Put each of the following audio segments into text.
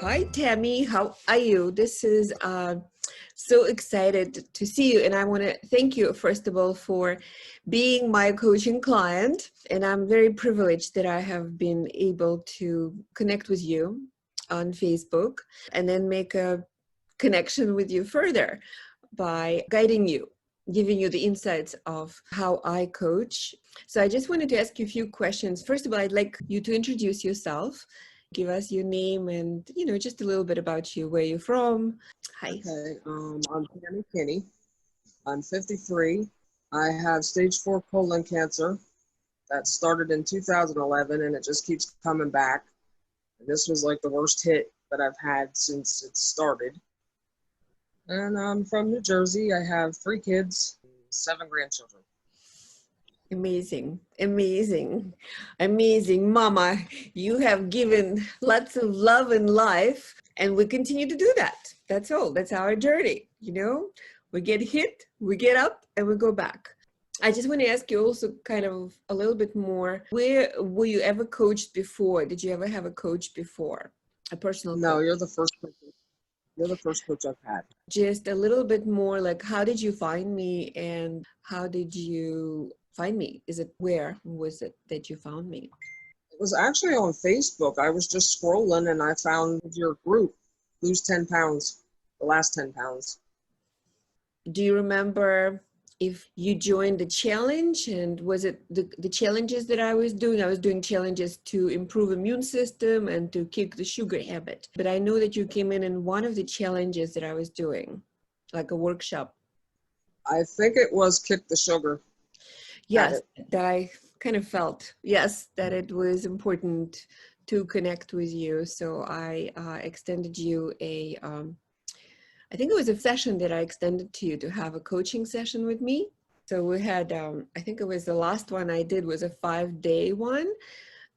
Hi, Tammy. How are you? This is so excited to see you. And I want to thank you, first of all, for being my coaching client. And I'm very privileged that I have been able to connect with you on Facebook and then make a connection with you further by guiding you, giving you the insights of how I coach. So I just wanted to ask you a few questions. First of all, I'd like you to introduce yourself. Give us your name and, just a little bit about you, where you're from. Hi. Okay, I'm Tammy Kinney. I'm 53. I have stage 4 colon cancer that started in 2011 and it just keeps coming back. And this was like the worst hit that I've had since it started. And I'm from New Jersey. I have 3 kids, 7 grandchildren. Amazing, amazing, amazing. Mama, you have given lots of love and life, and we continue to do that. That's all. That's our journey. We get hit, we get up, and we go back. I just want to ask you also kind of a little bit more. Where were you ever coached before? Did you ever have a coach before? A personal coach? No, you're the first coach. You're the first coach I've had. Just a little bit more like, how did you find me and how did you find me? Where was it that you found me? It was actually on Facebook. I was just scrolling and I found your group, Lose 10 Pounds, the last 10 pounds. Do you remember if you joined the challenge, and was it the challenges that I was doing? I was doing challenges to improve immune system and to kick the sugar habit. But I know that you came in one of the challenges that I was doing, like a workshop. I think it was Kick the Sugar. Yes, that I kind of felt, yes, that it was important to connect with you. So I extended you I think it was a session that I extended to you to have a coaching session with me. So we had, I think it was the last one I did was a 5-day one.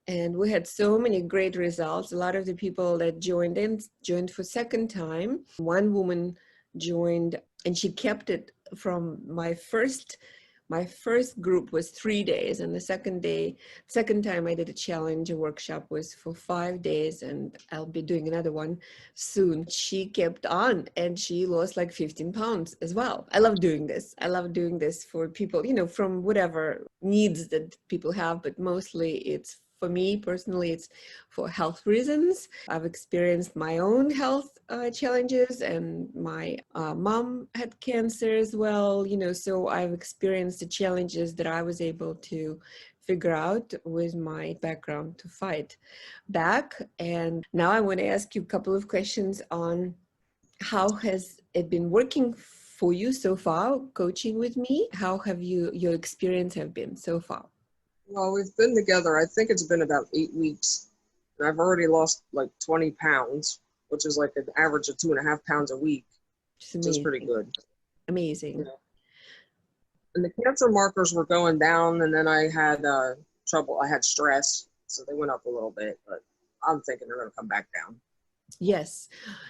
And we had so many great results. A lot of the people that joined for second time. One woman joined and she kept it from my first group was 3 days, and the second time I did a challenge, a workshop, was for 5 days, and I'll be doing another one soon. She kept on and she lost like 15 pounds as well. I love doing this. I love doing this for people, from whatever needs that people have, but mostly it's for me personally, it's for health reasons. I've experienced my own health challenges, and my mom had cancer as well, so I've experienced the challenges that I was able to figure out with my background to fight back. And now I want to ask you a couple of questions on how has it been working for you so far, coaching with me? How have your experience have been so far? Well, we've been together, I think it's been about 8 weeks, and I've already lost like 20 pounds, which is like an average of 2.5 pounds a week, which is pretty good. Amazing. Yeah. And the cancer markers were going down, and then I had trouble. I had stress, so they went up a little bit, but I'm thinking they're going to come back down. Yes.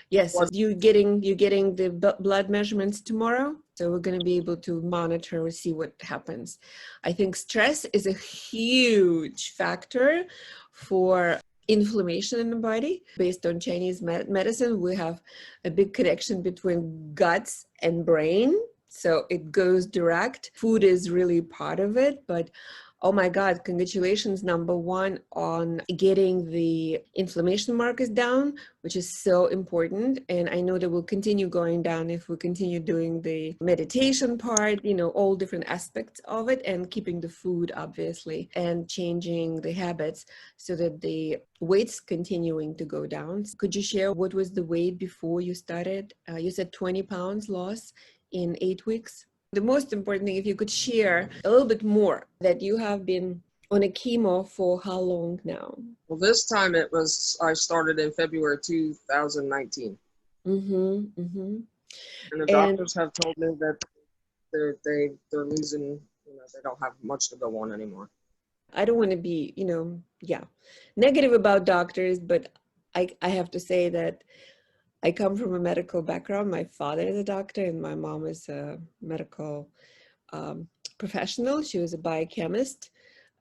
You're getting the blood measurements tomorrow, so we're going to be able to monitor and see what happens. I think stress is a huge factor for inflammation in the body. Based on Chinese medicine, we have a big connection between guts and brain, so it goes direct. Food is really part of it, but oh my God, congratulations, number one, on getting the inflammation markers down, which is so important. And I know that will continue going down if we continue doing the meditation part, all different aspects of it, and keeping the food, obviously, and changing the habits so that the weight's continuing to go down. Could you share what was the weight before you started? You said 20 pounds loss in 8 weeks. The most important thing, if you could share a little bit more, that you have been on a chemo for how long now? Well, this time I started in February 2019. And the doctors have told me that they're losing, they don't have much to go on anymore. I don't want to be, negative about doctors, but I have to say that I come from a medical background. My father is a doctor and my mom is a medical professional. She was a biochemist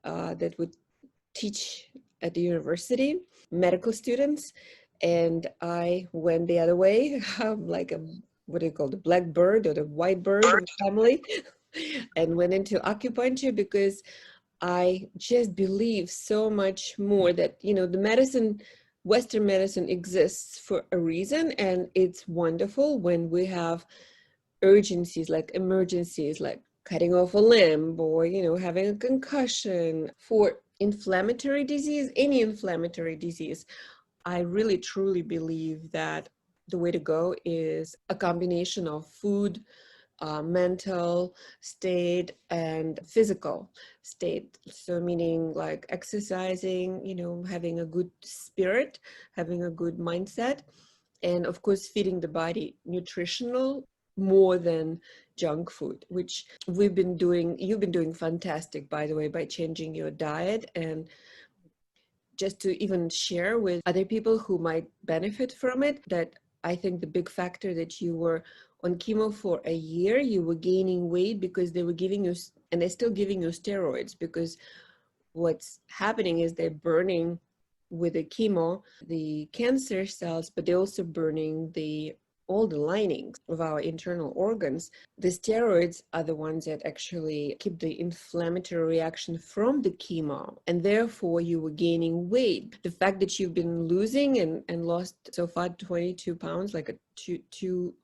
that would teach at the university, medical students. And I went the other way. I'm like a, what do you call, the black bird or the white bird of the family, and went into acupuncture because I just believe so much more that, you know, the medicine, Western medicine exists for a reason, and it's wonderful when we have urgencies, like emergencies, like cutting off a limb or, you know, having a concussion. For inflammatory disease, any inflammatory disease, I really truly believe that the way to go is a combination of food, mental state, and physical state. So meaning like exercising, you know, having a good spirit, having a good mindset, and of course feeding the body nutritional more than junk food, which we've been doing. You've been doing fantastic, by the way, by changing your diet. And just to even share with other people who might benefit from it, that I think the big factor that you were on chemo for a year, you were gaining weight because they were giving you, and they're still giving you steroids, because what's happening is they're burning with the chemo the cancer cells, but they're also burning the all the linings of our internal organs. The steroids are the ones that actually keep the inflammatory reaction from the chemo, and therefore you were gaining weight. The fact that you've been losing and lost so far 22 pounds, like a two,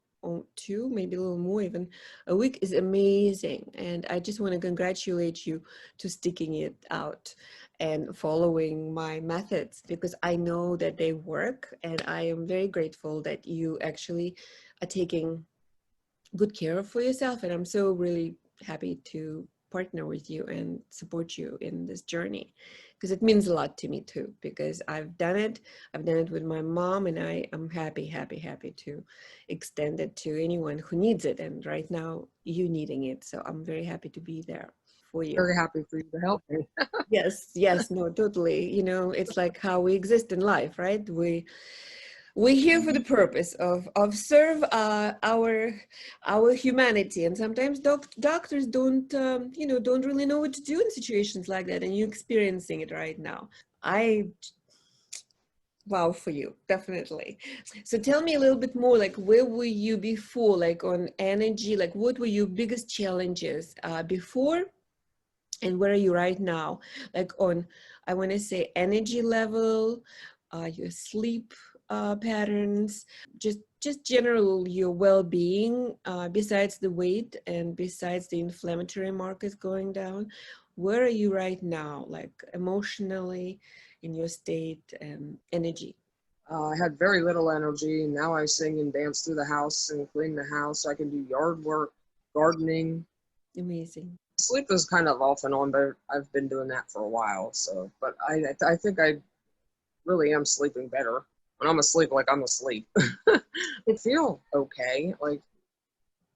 maybe a little more even a week, is amazing. And I just want to congratulate you to sticking it out and following my methods, because I know that they work, and I am very grateful that you actually are taking good care for yourself. And I'm so really happy to partner with you and support you in this journey, because it means a lot to me too, because I've done it with my mom, and I am happy to extend it to anyone who needs it. And right now you needing it, so I'm very happy to be there for you. Very happy for you to help me. Yes, no, totally. You know, it's like how we exist in life, right? We're here for the purpose of serve our humanity, and sometimes doctors don't you know, don't really know what to do in situations like that, and you're experiencing it right now. Wow, for you, definitely. So tell me a little bit more, like where were you before, like on energy, like what were your biggest challenges before, and where are you right now, like on, I want to say, energy level, your sleep patterns, just general your well-being, besides the weight and besides the inflammatory markers going down. Where are you right now, like emotionally, in your state and energy? I had very little energy. Now I sing and dance through the house and clean the house. I can do yard work, gardening. Amazing. Sleep is kind of off and on, but I've been doing that for a while. So, but I think I really am sleeping better. When I'm asleep, like I'm asleep. I feel okay. Like,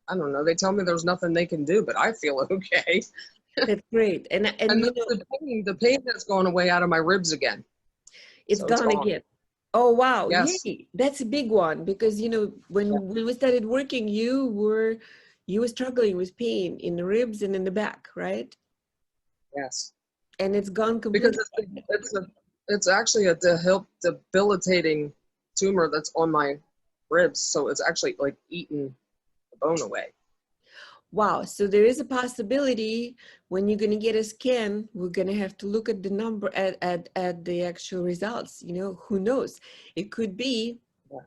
I don't know. They tell me there's nothing they can do, but I feel okay. That's great. And And you know, the pain has gone away out of my ribs again. it's So it's gone gone. again. Oh, wow. Yes. Yay. That's a big one, because, you know, Yeah. when we started working, you were struggling with pain in the ribs and in the back, right? Yes. And it's gone Because completely. it's actually a debilitating tumor that's on my ribs. So it's actually like eating the bone away. Wow. So there is a possibility when you're going to get a scan, we're going to have to look at the number at the actual results. You know, who knows? It could be Yeah.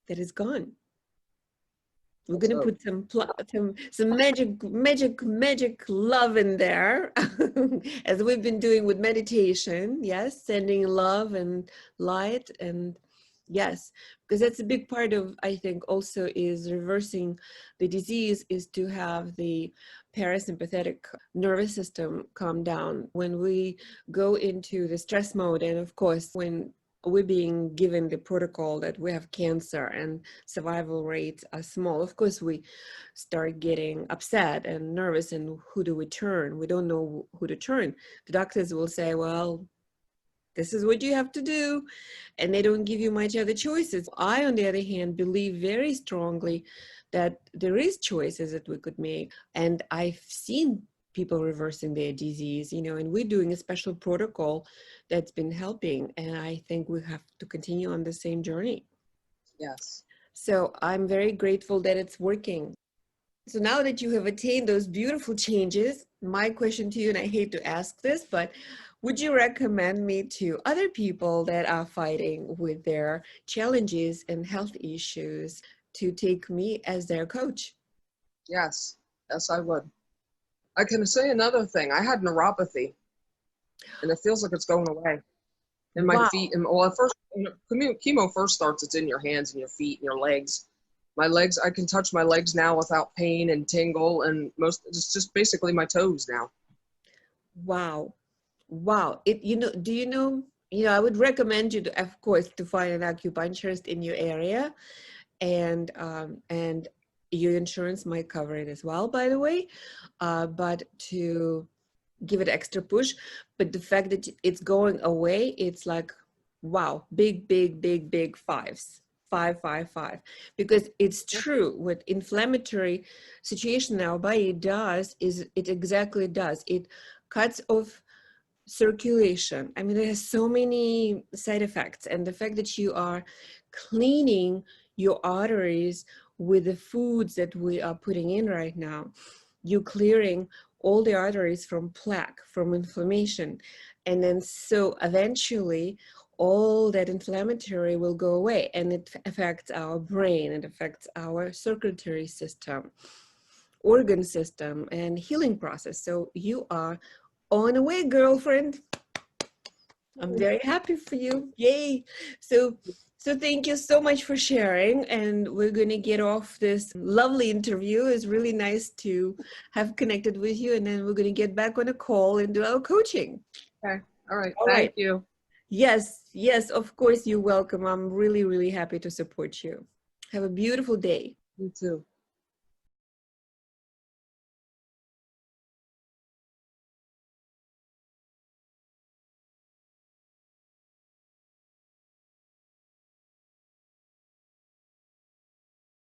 that it's gone. We're Let's gonna hope. put some magic love in there, as we've been doing with meditation. Yes, sending love and light, and yes, because that's a big part of, I think, also is reversing the disease, is to have the parasympathetic nervous system calm down when we go into the stress mode. And of course, when we're being given the protocol that we have cancer and survival rates are small, of course we start getting upset and nervous, and who do we turn? We don't know who to turn. The doctors will say, well, this is what you have to do, and they don't give you much other choices. I, on the other hand, believe very strongly that there is choices that we could make, and I've seen people reversing their disease, you know, and we're doing a special protocol that's been helping. And I think we have to continue on the same journey. Yes. So I'm very grateful that it's working. So now that you have attained those beautiful changes, my question to you, and I hate to ask this, but would you recommend me to other people that are fighting with their challenges and health issues to take me as their coach? Yes. Yes, I would. I can say another thing. I had neuropathy, and it feels like it's going away in my Wow. feet. And well, at first, when chemo first starts, it's in your hands and your feet and your legs. My legs, I can touch my legs now without pain and tingle, and it's just basically my toes now. Wow. Wow. Do you know, I would recommend you to, of course, to find an acupuncturist in your area, and your insurance might cover it as well, by the way, but to give it extra push. But the fact that it's going away, it's like, wow, big, big, big, big fives. 555, because it's true what inflammatory situation in our body does is it exactly does. It cuts off circulation. I mean, there's so many side effects, and the fact that you are cleaning your arteries with the foods that we are putting in right now, you clearing all the arteries from plaque, from inflammation, and then so eventually all that inflammatory will go away, and it affects our brain, it affects our circulatory system, organ system, and healing process. So you are on a way, girlfriend. I'm very happy for you. Yay. So thank you so much for sharing, and we're going to get off this lovely interview. It's really nice to have connected with you, and then we're going to get back on a call and do our coaching. Okay. All right. All Thank right. you. Yes, yes, of course, you're welcome. I'm really, really happy to support you. Have a beautiful day. You too.